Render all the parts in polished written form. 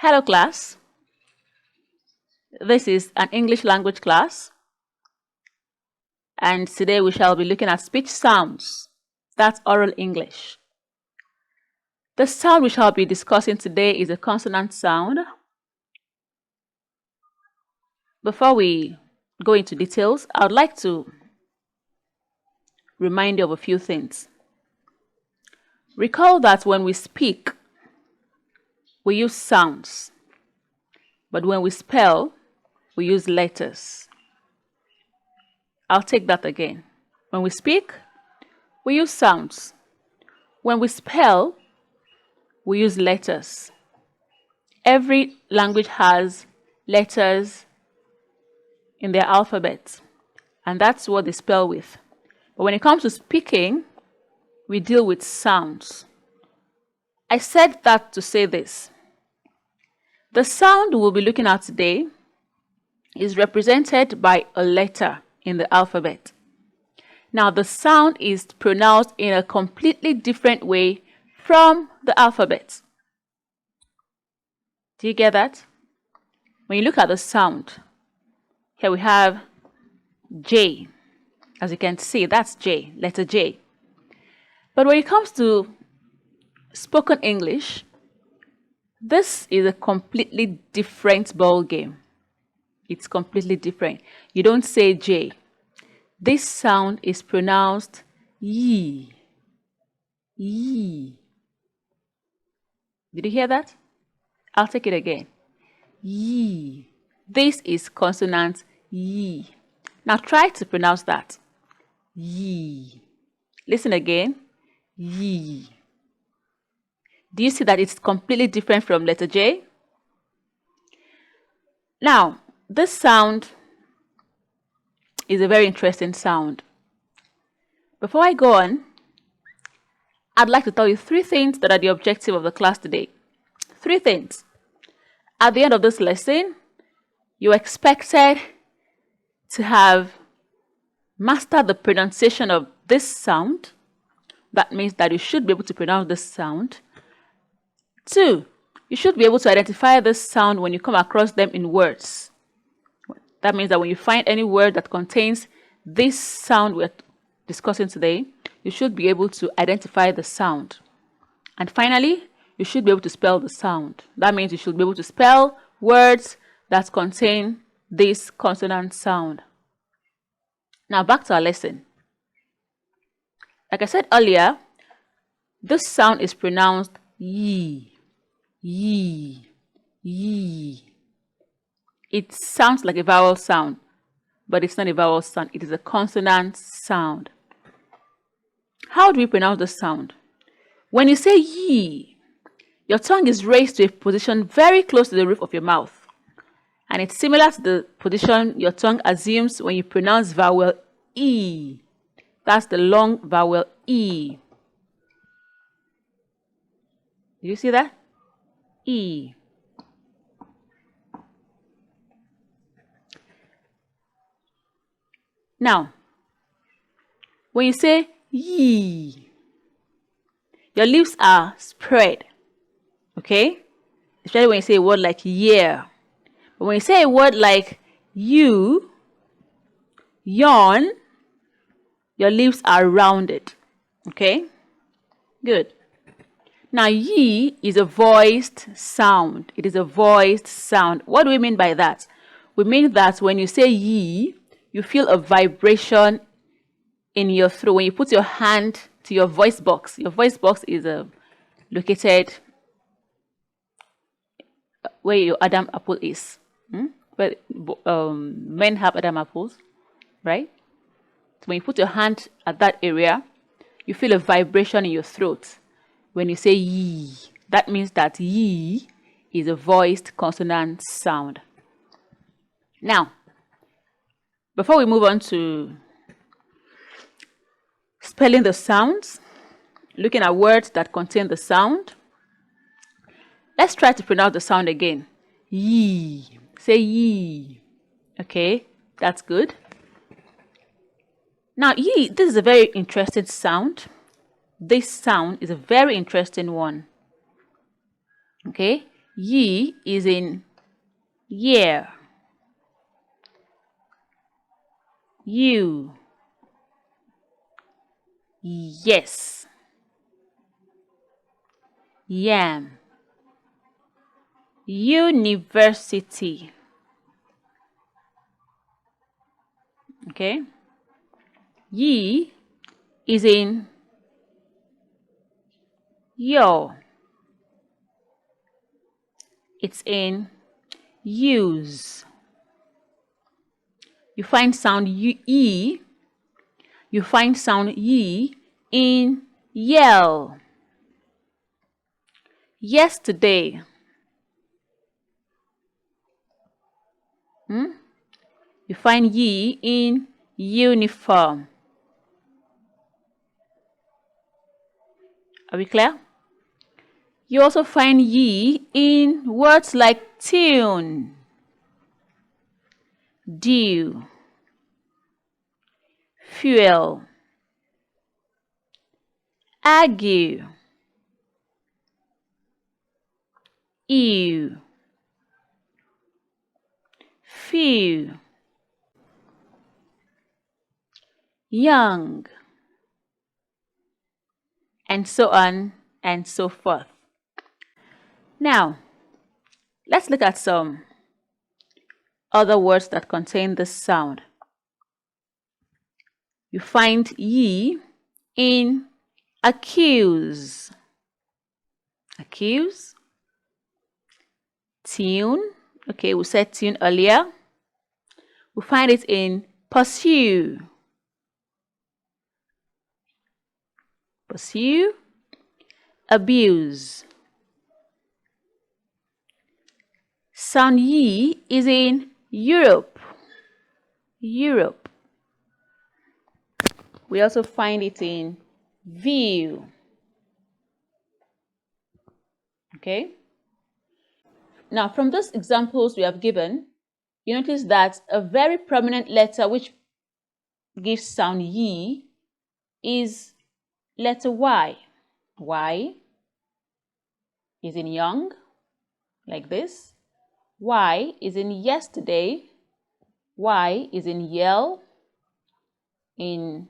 Hello class, this is an English language class and today we shall be looking at speech sounds, that's oral English. The sound we shall be discussing today is a consonant sound. Before we go into details, I would like to remind you of a few things. Recall that when we speak, we use sounds, but when we spell, we use letters. I'll take that again. When we speak, we use sounds. When we spell, we use letters. Every language has letters in their alphabet, and that's what they spell with. But when it comes to speaking, we deal with sounds. I said that to say this. The sound we'll be looking at today is represented by a letter in the alphabet. Now, the sound is pronounced in a completely different way from the alphabet. Do you get that? When you look at the sound, here we have J. As you can see, that's J, letter J. But when it comes to spoken English, this is a completely different ball game. It's completely different. You don't say J. This sound is pronounced Y. Y. Did you hear that? I'll take it again. Y. This is consonant Y. Now try to pronounce that. Y. Listen again. Y. Do you see that it's completely different from letter J? Now, this sound is a very interesting sound. Before I go on, I'd like to tell you 3 things that are the objective of the class today. 3 things. At the end of this lesson, you're expected to have mastered the pronunciation of this sound. That means that you should be able to pronounce this sound. 2, you should be able to identify this sound when you come across them in words. That means that when you find any word that contains this sound we're discussing today, you should be able to identify the sound. And finally, you should be able to spell the sound. That means you should be able to spell words that contain this consonant sound. Now back to our lesson. Like I said earlier, this sound is pronounced Y. Yi, yi. It sounds like a vowel sound, but it's not a vowel sound. It is a consonant sound. How do we pronounce the sound? When you say yi, your tongue is raised to a position very close to the roof of your mouth. And it's similar to the position your tongue assumes when you pronounce vowel E. That's the long vowel E. Do you see that? E. Now, when you say ye, your lips are spread, okay? Especially when you say a word like yeah. But when you say a word like you, yawn, your lips are rounded, okay? Good. Now, ye is a voiced sound. It is a voiced sound. What do we mean by that? We mean that when you say ye, you feel a vibration in your throat. When you put your hand to your voice box is located where your Adam apple is. But men have Adam apples, right? So when you put your hand at that area, you feel a vibration in your throat. When you say ye, that means that ye is a voiced consonant sound. Now, before we move on to spelling the sounds, looking at words that contain the sound, let's try to pronounce the sound again. Ye. Say ye. Okay, that's good. Now, ye, this is a very interesting sound. This sound is a very interesting one. Okay? Ye is in year. You. Yes. Yam. University. Okay. Ye is in your. It's in use. You find sound e. You find sound ye in yell. Yesterday. You find ye in uniform. Are we clear? You also find ye in words like tune, dew, fuel, argue, ew, few, young, and so on and so forth. Now, let's look at some other words that contain this sound. You find ye in accuse, accuse, tune. Okay, we said tune earlier. We find it in pursue, pursue, abuse. Sound ye is in Europe, Europe. We also find it in view. Okay. Now, from those examples we have given, you notice that a very prominent letter which gives sound ye is letter Y. Y is in young, like this. Y is in yesterday. Y is in yell. In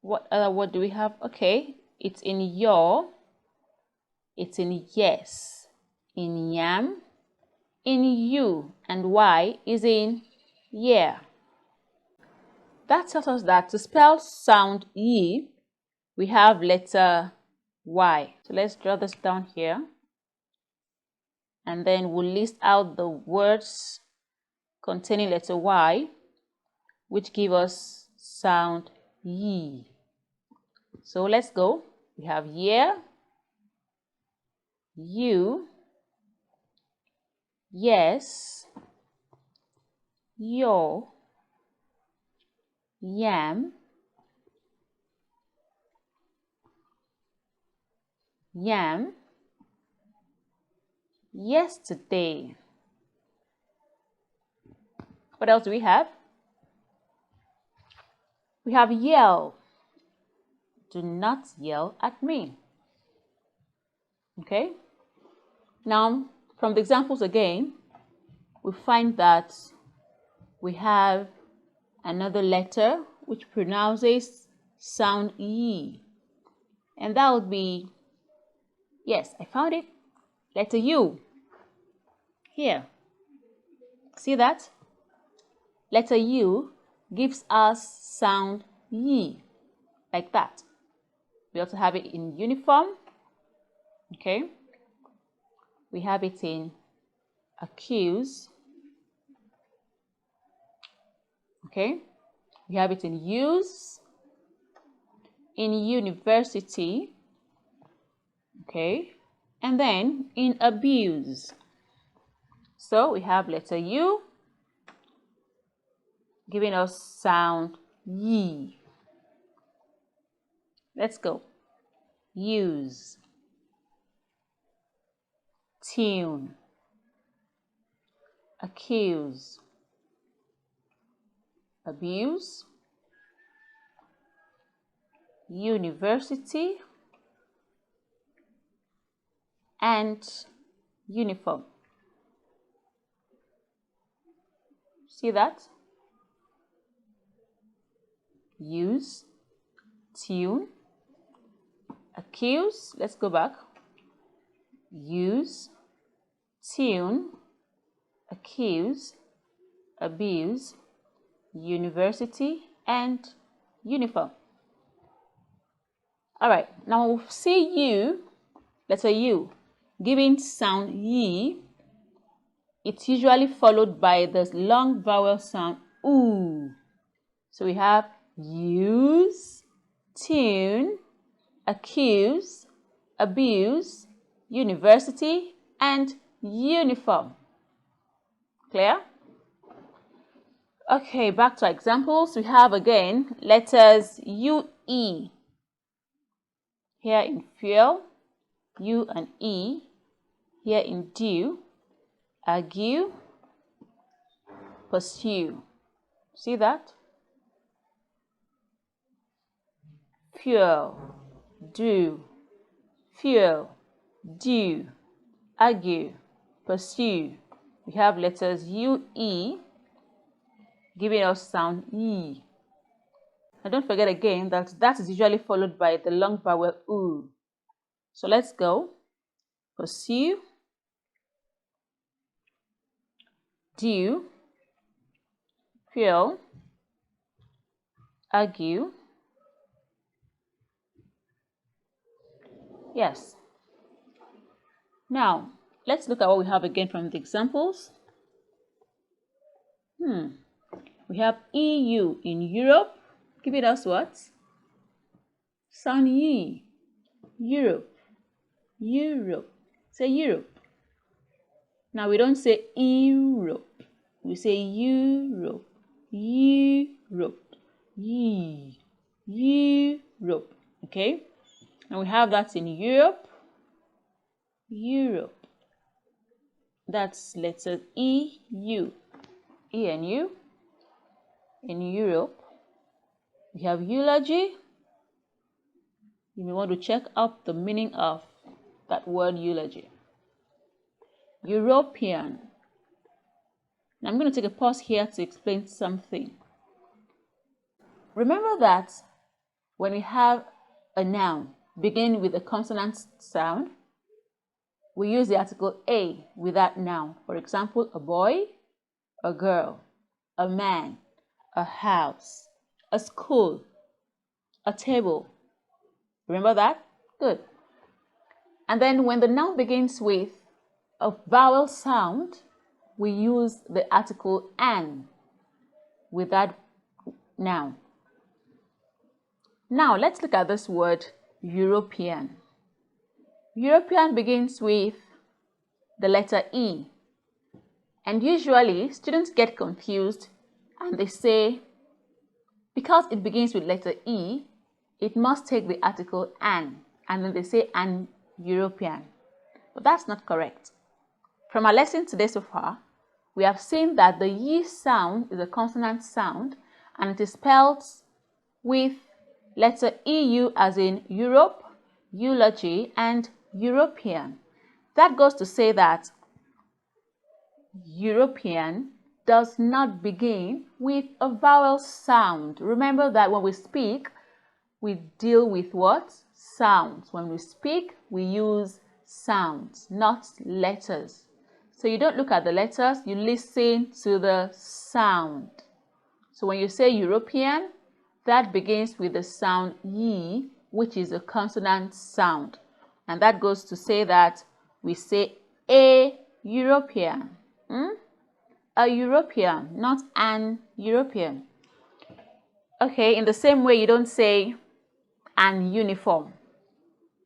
what other word do we have? Okay, it's in your. It's in yes. In yam. In you. And Y is in yeah. That tells us that to spell sound ye, we have letter Y. So let's draw this down here. And then we'll list out the words containing letter Y, which give us sound ye. So let's go. We have year, you, yes, your, yam, yam, yesterday. What else do we have? We have yell. Do not yell at me. Okay? Now, from the examples again, we find that we have another letter which pronounces sound E. And that would be, yes, I found it, letter U. Here. See that? Letter U gives us sound ye, like that. We also have it in uniform. Okay. We have it in accuse. Okay. We have it in use, in university. Okay. And then in abuse. So we have letter U giving us sound ye. Let's go. Use, tune, accuse, abuse, university, and uniform. See that? Use, tune, accuse. Let's go back. Use, tune, accuse, abuse, university, and uniform. All right, now we'll see U, letter U, giving sound ye. It's usually followed by the long vowel sound oo. So we have use, tune, accuse, abuse, university, and uniform. Clear? Okay, back to examples. We have again letters U, E. Here in fuel, U and E. Here in due, argue, pursue. See that? Fuel, do, fuel, due, argue, pursue. We have letters U, E, giving us sound E. And don't forget again that that is usually followed by the long vowel oo. So let's go. Pursue, due, fuel, argue. Yes. Now, let's look at what we have again from the examples. We have EU in Europe. Give it us what? Sound ye. Europe. Europe. Say Europe. Now we don't say Europe. We say Europe. Europe. Ye. Europe. Okay? And we have that in Europe. Europe. That's letter EU. E and U. In Europe. We have eulogy. You may want to check out the meaning of that word eulogy. European. Now I'm going to take a pause here to explain something. Remember that when we have a noun begin with a consonant sound, we use the article a with that noun. For example, a boy, a girl, a man, a house, a school, a table. Remember that? Good. And then when the noun begins with a vowel sound, we use the article an with that noun. Now let's look at this word European. European begins with the letter E. And usually students get confused and they say, because it begins with letter E, it must take the article an, and then they say an European. But that's not correct. From our lesson today so far, we have seen that the Y sound is a consonant sound and it is spelled with letter EU as in Europe, eulogy, and European. That goes to say that European does not begin with a vowel sound. Remember that when we speak, we deal with what? Sounds. When we speak, we use sounds, not letters. So you don't look at the letters, you listen to the sound. So when you say European, that begins with the sound ye, which is a consonant sound. And that goes to say that we say a European. A European, not an European. Okay, in the same way, you don't say an uniform.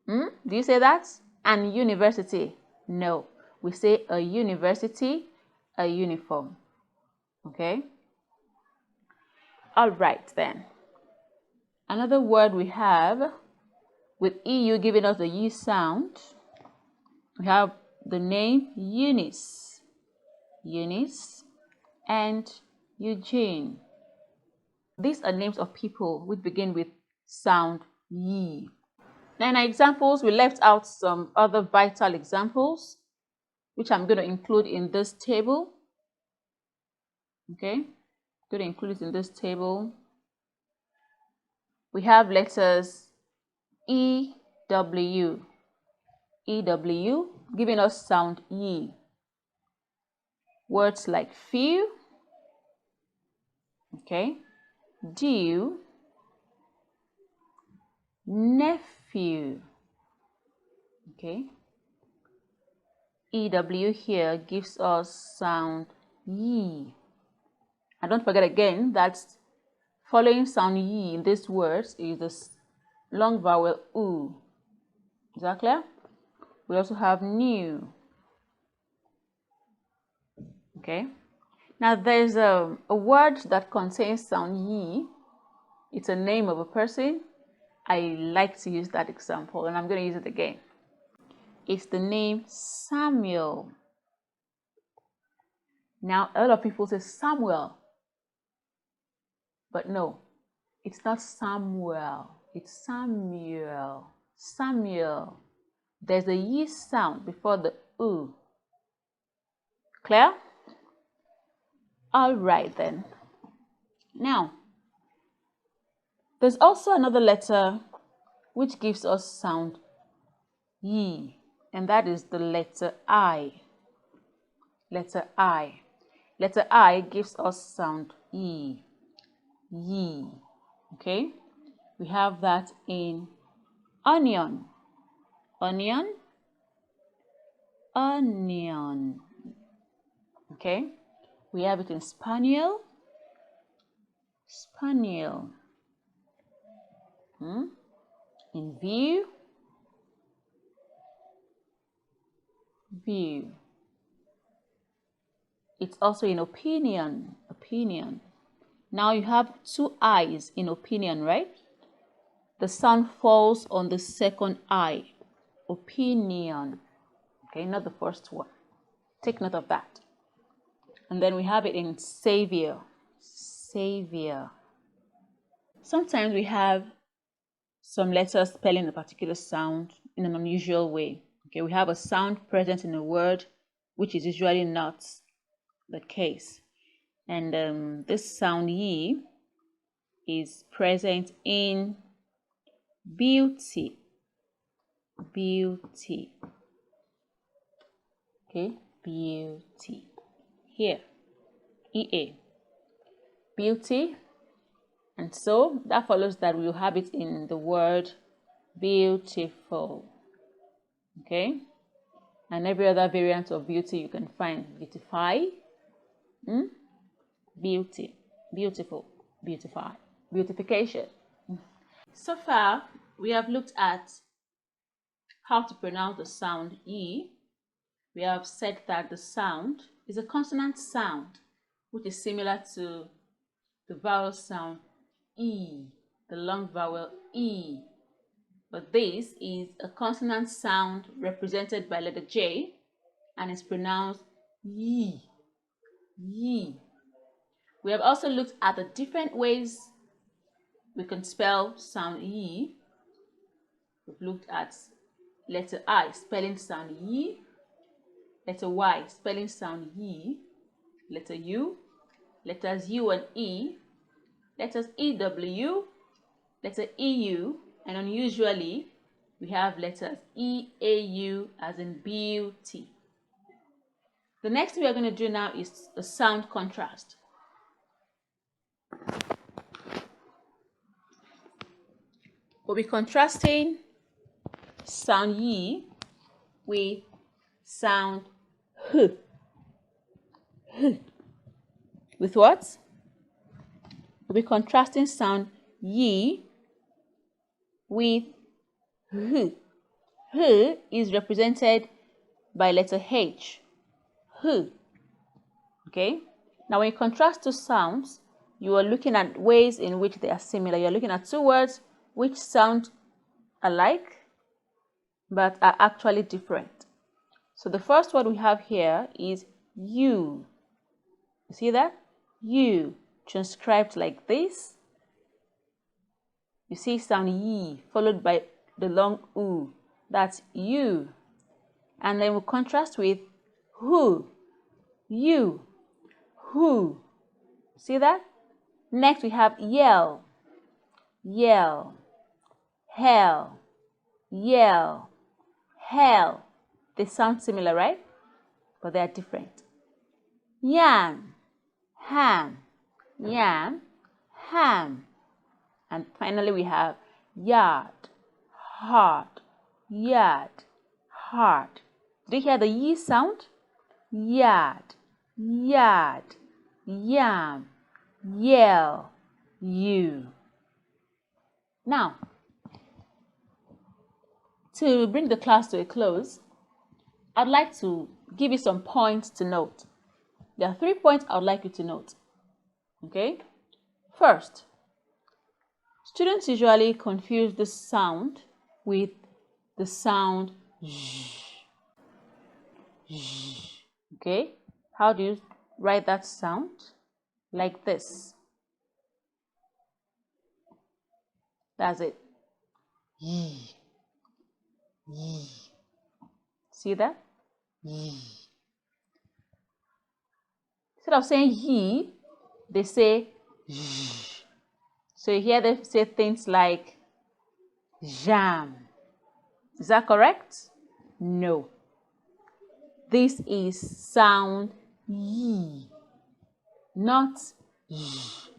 Do you say that? An university? No. We say a university, a uniform. Okay? All right then. Another word we have with EU giving us the U sound, we have the name Eunice. Eunice and Eugene. These are names of people which begin with sound ye. Now in our examples, we left out some other vital examples, which I'm going to include in this table. Okay, I'm going to include it in this table. We have letters E, W, giving us sound E. Words like few, okay, due, nephew, okay. EW here gives us sound ye. And don't forget again that following sound ye in these words is the long vowel oo. Is that clear? We also have new. Okay. Now there's a word that contains sound ye. It's a name of a person. I like to use that example, and I'm going to use it again. It's the name Samuel. Now, a lot of people say Samuel, but no, it's not Samuel. It's Samuel. Samuel. There's a ye sound before the oo. Clear? All right then. Now, there's also another letter which gives us sound ye, and that is the letter I. Letter I. Letter I gives us sound E. Ye. Okay? We have that in onion. Onion. Onion. Okay? We have it in spaniel. Spaniel. In view. View. It's also in opinion. Opinion. Now you have two I's in opinion, right? The sound falls on the second I. Opinion. Okay, not the first one. Take note of that. And then we have it in savior. Savior. Sometimes we have some letters spelling a particular sound in an unusual way. Okay, we have a sound present in a word which is usually not the case. And this sound ye is present in beauty. Beauty. Okay, beauty. Here, EA. Beauty. And so that follows that we will have it in the word beautiful. Okay, and every other variant of beauty you can find: beautify, beauty, beautiful, beautify, beautification. So far, we have looked at how to pronounce the sound E. We have said that the sound is a consonant sound, which is similar to the vowel sound E, the long vowel E. But this is a consonant sound represented by letter J and is pronounced ye. Ye. We have also looked at the different ways we can spell sound ye. We've looked at letter I, spelling sound ye, letter Y, spelling sound ye, letter U, letters U and E, letters EW, letter EU, and unusually we have letters EAU as in beauty. The next thing we are going to do now is the sound contrast. We'll be contrasting sound ye with sound h. H. With what? We'll be contrasting sound ye with h. H is represented by letter H. H. Okay? Now when you contrast two sounds, you are looking at ways in which they are similar. You're looking at two words which sound alike but are actually different. So the first word we have here is you. You see that? You, transcribed like this. You see sound ye followed by the long oo. That's you. And then we'll contrast with who, you, who. See that? Next we have yell, yell, hell, yell, hell. They sound similar, right? But they are different. Yam, ham, yam, ham. And finally we have yard, hard, yard, hard. Did you hear the yi sound? Yard, yard, yam, yell, you. Now, to bring the class to a close, I'd like to give you some points to note. There are 3 points I would like you to note. Okay? First, students usually confuse this sound with the sound zh. Okay? How do you write that sound? Like this. That's it. Yee. Yee. See that? Yee. Instead of saying yee, they say zh. So you hear them say things like jam. Is that correct? No. This is sound yee, not zh.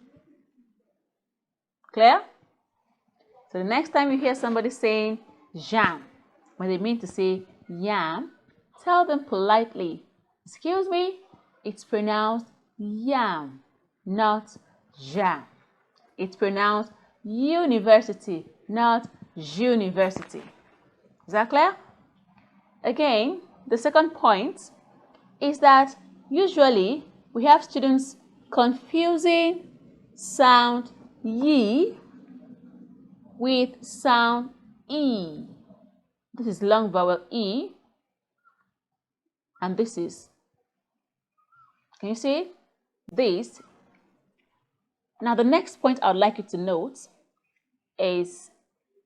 Clear? So the next time you hear somebody saying jam, when they mean to say yam, tell them politely, excuse me, it's pronounced yam, not jam. It's pronounced university, not university. Is that clear? Again, the second point is that usually we have students confusing sound yi with sound e. This is long vowel e, and this is, can you see this? Now the next point I would like you to note is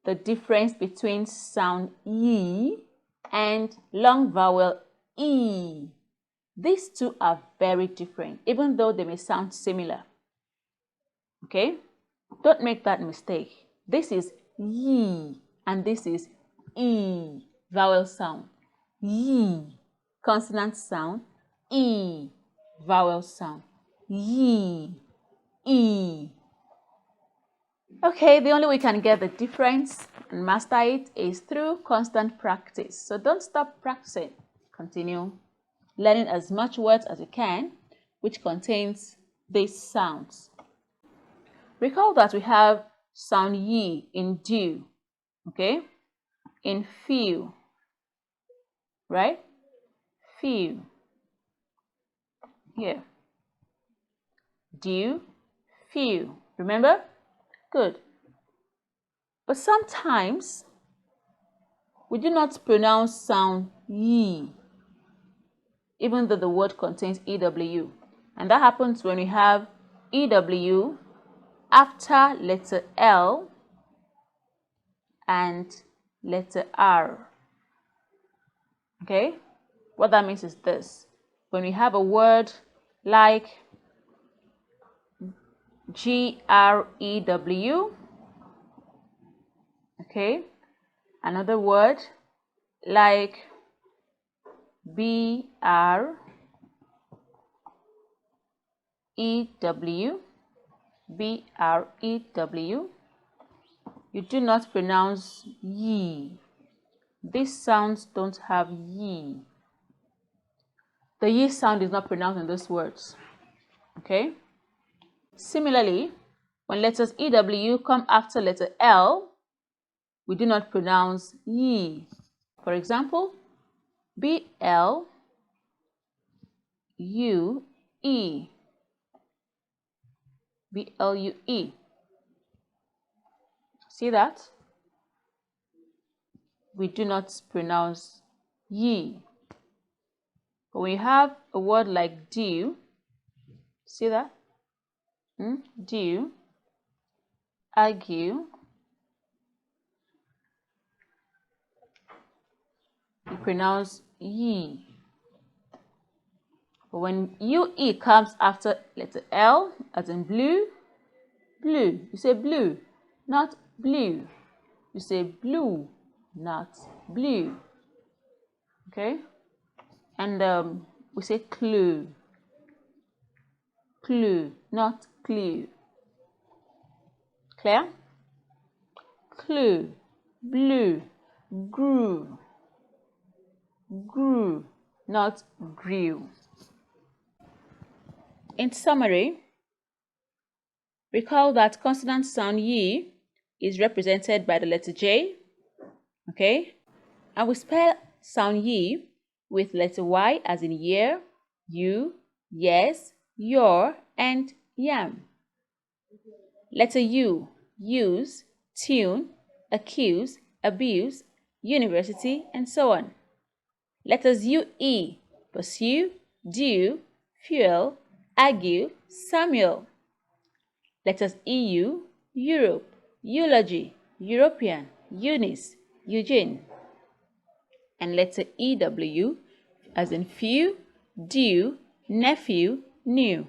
the difference between sound yi and long vowel e. These two are very different, even though they may sound similar. Okay? Don't make that mistake. This is yi and this is e, vowel sound. Yi, consonant sound. E, vowel sound. Yi, e. Okay, the only way you can get the difference and master it is through constant practice. So don't stop practicing. Continue learning as much words as you can which contains these sounds. Recall that we have sound yi in due, okay, in few, right? Few. Here. Due, few. Remember? Good. But sometimes we do not pronounce sound yi, even though the word contains EW. And that happens when we have EW after letter L and letter R. Okay? What that means is this. When we have a word like GREW, okay, another word like BREW, you do not pronounce ye. These sounds don't have ye. The ye sound is not pronounced in these words. Okay? Similarly, when letters EW come after letter L, we do not pronounce ye. For example, BLUE. BLUE. See that? We do not pronounce ye. But when you have a word like due, see that? Due, argue, we pronounce ye. But when UE comes after letter L, as in blue, blue, you say blue, not blue. You say blue, not blue. Okay? And we say clue, clue, not clue. Clear? Clue, blue, grew, grew, not grew. In summary, recall that consonant sound ye is represented by the letter J, okay? And we spell sound ye with letter Y as in year, you, yes, your, and yam. Letter U, use, tune, accuse, abuse, university, and so on. Letters UE, pursue, due, fuel, argue, Samuel. Letters EU, Europe, eulogy, European, Eunice, Eugene. And letter EW, as in few, due, nephew, new.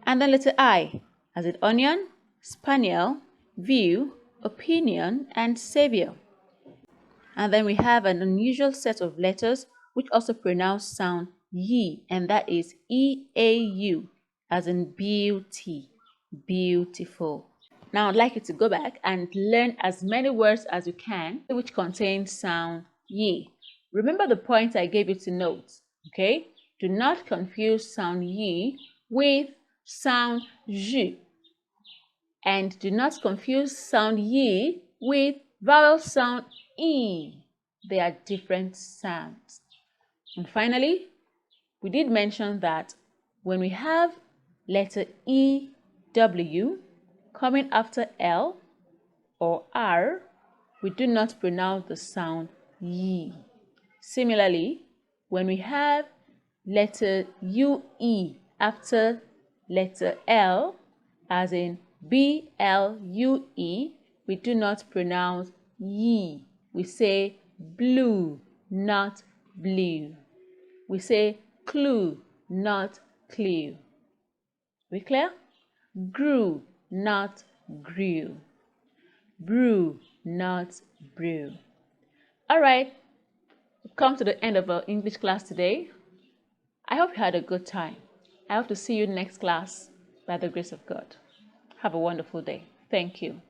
And then letter I, as in onion, spaniel, view, opinion, and savior. And then we have an unusual set of letters which also pronounce sound ye, and that is EAU, as in beauty, beautiful. Now I'd like you to go back and learn as many words as you can which contain sound ye. Remember the points I gave you to note, okay? Do not confuse sound ye with sound ju. And do not confuse sound ye with vowel sound e. They are different sounds. And finally, we did mention that when we have letter EW coming after L or R, we do not pronounce the sound ye. Similarly, when we have letter UE after letter L, as in BLUE, we do not pronounce ye. We say blue, not blue. We say clue, not clue. We clear? Grew, not grew. Brew, not brew. All right, we've come to the end of our English class today. I hope you had a good time. I hope to see you next class by the grace of God. Have a wonderful day. Thank you.